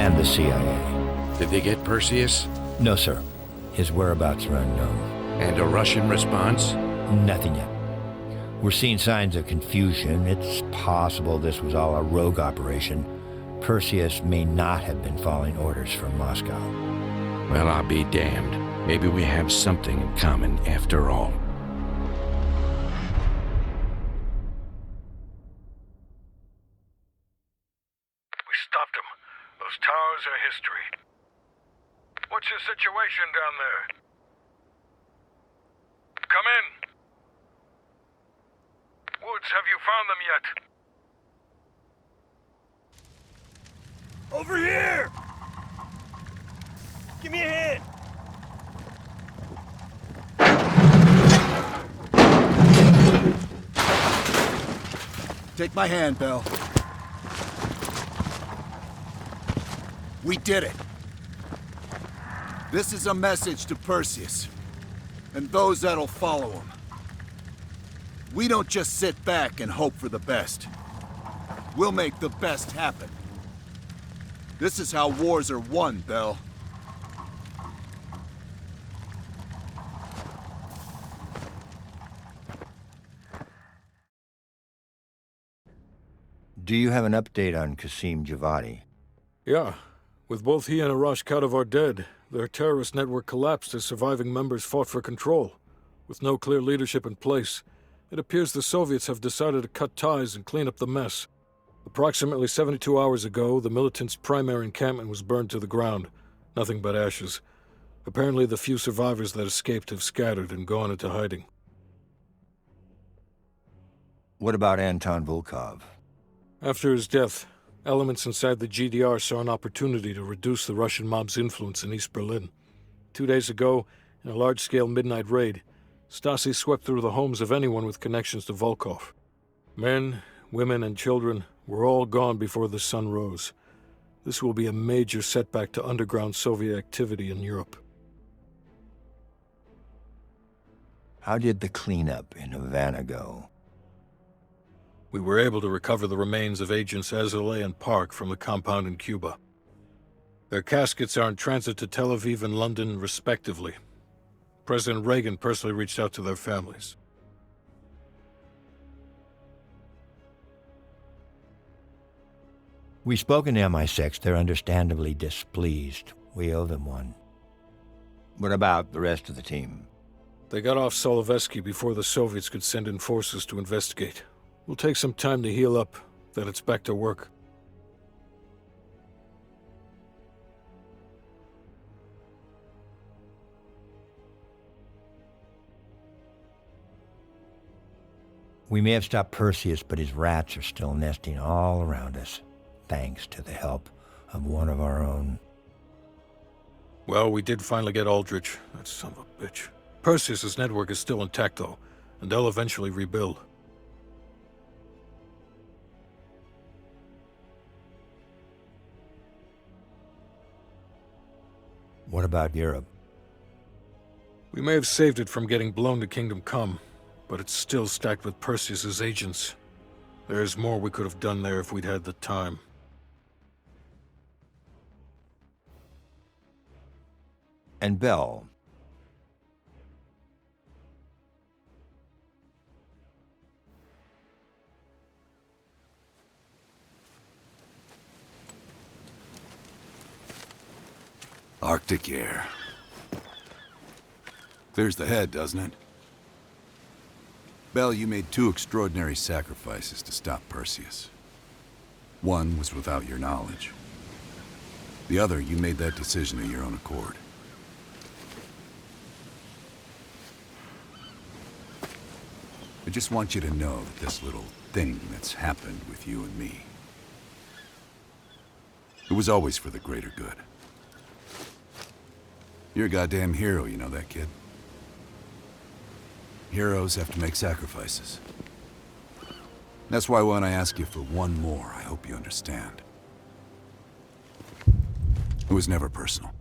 and the CIA. Did they get Perseus? No, sir. His whereabouts are unknown. And a Russian response? Nothing yet. We're seeing signs of confusion. It's possible this was all a rogue operation. Perseus may not have been following orders from Moscow. Well, I'll be damned. Maybe we have something in common after all. We stopped them. Those towers are history. What's your situation down there? Come in. Woods, have you found them yet? Over here! Give me a hand! Take my hand, Bell. We did it. This is a message to Perseus, and those that'll follow him. We don't just sit back and hope for the best. We'll make the best happen. This is how wars are won, Bell. Do you have an update on Qasim Javadi? Yeah. With both he and Arash Kadivar dead, their terrorist network collapsed as surviving members fought for control. With no clear leadership in place, it appears the Soviets have decided to cut ties and clean up the mess. Approximately 72 hours ago, the militants' primary encampment was burned to the ground. Nothing but ashes. Apparently the few survivors that escaped have scattered and gone into hiding. What about Anton Volkov? After his death, elements inside the GDR saw an opportunity to reduce the Russian mob's influence in East Berlin. 2 days ago, in a large-scale midnight raid, Stasi swept through the homes of anyone with connections to Volkov. Men, women, and children were all gone before the sun rose. This will be a major setback to underground Soviet activity in Europe. How did the cleanup in Havana go? We were able to recover the remains of Agents Azoulay and Park from the compound in Cuba. Their caskets are in transit to Tel Aviv and London, respectively. President Reagan personally reached out to their families. We've spoken to MI6. They're understandably displeased. We owe them one. What about the rest of the team? They got off Solovetsky before the Soviets could send in forces to investigate. We'll take some time to heal up, then it's back to work. We may have stopped Perseus, but his rats are still nesting all around us, thanks to the help of one of our own. Well, we did finally get Aldrich, that son of a bitch. Perseus's network is still intact, though, and they'll eventually rebuild. What about Europe? We may have saved it from getting blown to Kingdom Come, but it's still stacked with Perseus's agents. There's more we could have done there if we'd had the time. And Bell. Arctic air. Clears the head, doesn't it? Bell, you made two extraordinary sacrifices to stop Perseus. One was without your knowledge. The other, you made that decision of your own accord. I just want you to know that this little thing that's happened with you and me, it was always for the greater good. You're a goddamn hero, you know that, kid? Heroes have to make sacrifices. That's why when I ask you for one more, I hope you understand. It was never personal.